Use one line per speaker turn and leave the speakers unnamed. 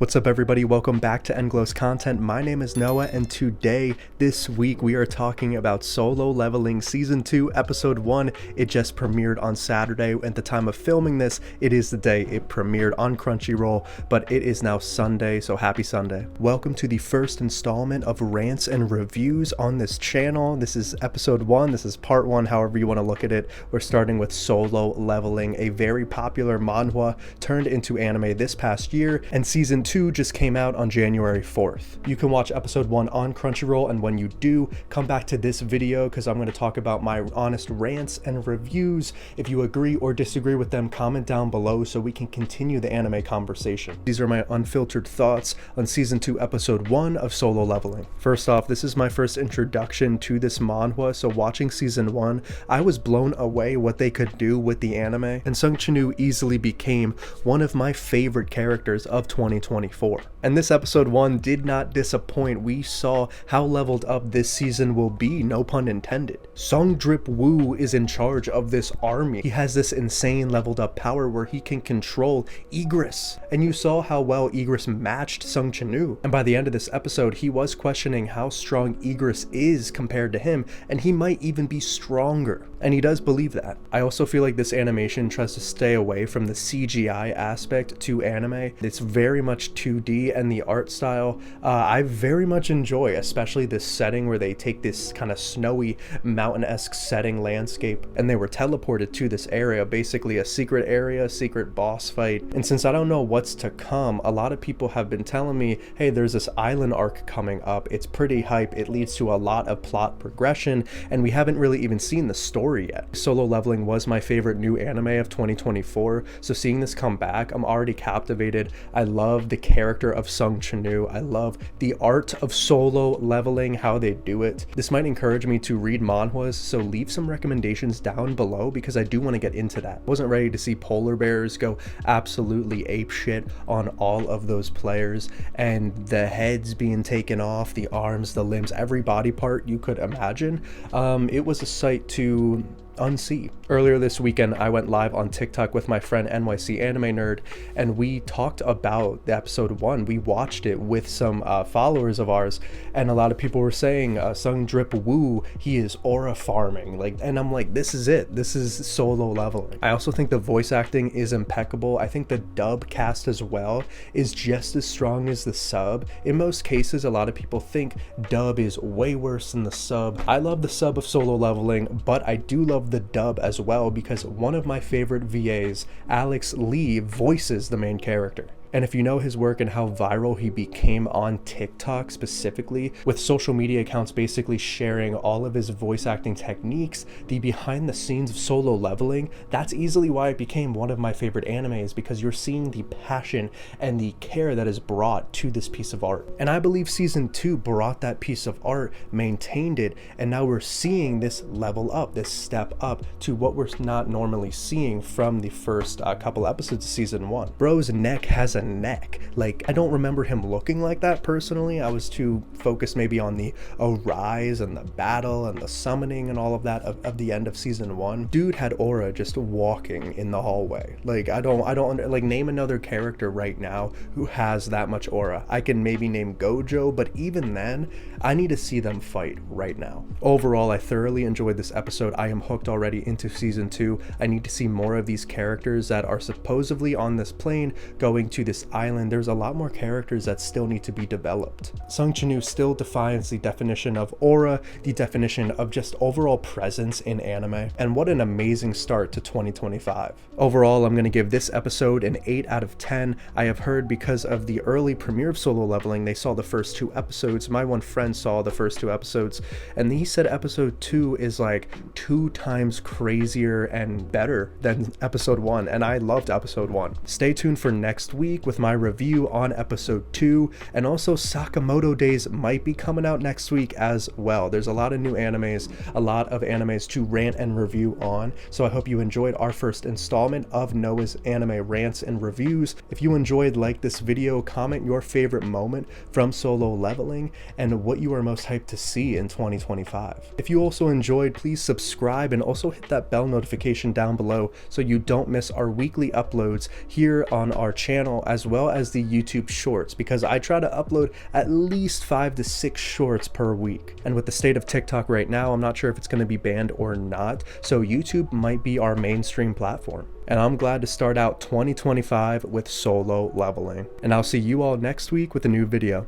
What's up everybody, welcome back to Englow's Content. My name is Noah and today, this week, we are talking about Solo Leveling Season 2 Episode 1. It just premiered on Saturday. At the time of filming this, it is the day it premiered on Crunchyroll, but it is now Sunday, so happy Sunday. Welcome to the first installment of Rants and Reviews on this channel. This is Episode 1, this is Part 1, however you want to look at it. We're starting with Solo Leveling, a very popular manhwa turned into anime this past year, and Season 2 just came out on January 4th. You can watch episode 1 on Crunchyroll, and when you do, come back to this video because I'm going to talk about my honest rants and reviews. If you agree or disagree with them, comment down below so we can continue the anime conversation. These are my unfiltered thoughts on Season 2 Episode 1 of Solo Leveling. First off, this is my first introduction to this manhwa, so watching Season 1, I was blown away what they could do with the anime, and Sung Chinu easily became one of my favorite characters of 2024. And this episode 1 did not disappoint. We saw how leveled up this season will be, no pun intended. Sung Drip Woo is in charge of this army. He has this insane leveled up power where he can control Igris. And you saw how well Igris matched Sung Chinu. And by the end of this episode, he was questioning how strong Igris is compared to him, and he might even be stronger. And he does believe that. I also feel like this animation tries to stay away from the CGI aspect to anime. It's very much 2D, and the art style I very much enjoy, especially this setting where they take this kind of snowy mountain-esque setting landscape and they were teleported to this area, basically a secret area, secret boss fight. And since I don't know what's to come, a lot of people have been telling me, hey, there's this island arc coming up, it's pretty hype, it leads to a lot of plot progression, and we haven't really even seen the story yet. Solo Leveling was my favorite new anime of 2024, so seeing this come back, I'm already captivated. I love the character of Sung Chinu. I love the art of Solo Leveling, how they do it. This might encourage me to read manhwas, so leave some recommendations down below because I do want to get into that. I wasn't ready to see polar bears go absolutely apeshit on all of those players, and the heads being taken off, the arms, the limbs, every body part you could imagine. It was a sight to unsee. Earlier this weekend, I went live on TikTok with my friend NYC Anime Nerd, and we talked about the episode 1. We watched it with some followers of ours, and a lot of people were saying, Sung Drip Woo, he is aura farming. And I'm like, this is it. This is Solo Leveling. I also think the voice acting is impeccable. I think the dub cast as well is just as strong as the sub. In most cases, a lot of people think dub is way worse than the sub. I love the sub of Solo Leveling, but I do love the dub as well because one of my favorite VAs, Alex Lee, voices the main character. And if you know his work and how viral he became on TikTok specifically, with social media accounts basically sharing all of his voice acting techniques, the behind the scenes of Solo Leveling, that's easily why it became one of my favorite animes, because you're seeing the passion and the care that is brought to this piece of art. And I believe Season 2 brought that piece of art, maintained it, and now we're seeing this level up, this step up to what we're not normally seeing from the first couple episodes of Season 1. Bro's neck has a neck. Like, I don't remember him looking like that personally. I was too focused maybe on the arise and the battle and the summoning and all of that of the end of Season 1. Dude had aura just walking in the hallway. Like, I don't like, name another character right now who has that much aura. I can maybe name Gojo, but even then, I need to see them fight right now. Overall, I thoroughly enjoyed this episode. I am hooked already into Season 2. I need to see more of these characters that are supposedly on this plane going to this island. There's a lot more characters that still need to be developed. Sung Chinu still defines the definition of aura, the definition of just overall presence in anime, and what an amazing start to 2025. Overall, I'm going to give this episode an 8 out of 10. I have heard because of the early premiere of Solo Leveling, they saw the first 2 episodes. My one friend saw the first 2 episodes, and he said episode 2 is like 2 times crazier and better than episode 1, and I loved episode 1. Stay tuned for next week with my review on episode 2, and also Sakamoto Days might be coming out next week as well. There's a lot of new animes, a lot of animes to rant and review on, so I hope you enjoyed our first installment of Noah's anime rants and reviews. If you enjoyed, like this video, comment your favorite moment from Solo Leveling and what you are most hyped to see in 2025. If you also enjoyed, please subscribe and also hit that bell notification down below so you don't miss our weekly uploads here on our channel, as well as the YouTube Shorts, because I try to upload at least 5 to 6 shorts per week. And with the state of TikTok right now, I'm not sure if it's going to be banned or not, so YouTube might be our mainstream platform. And I'm glad to start out 2025 with Solo Leveling. And I'll see you all next week with a new video.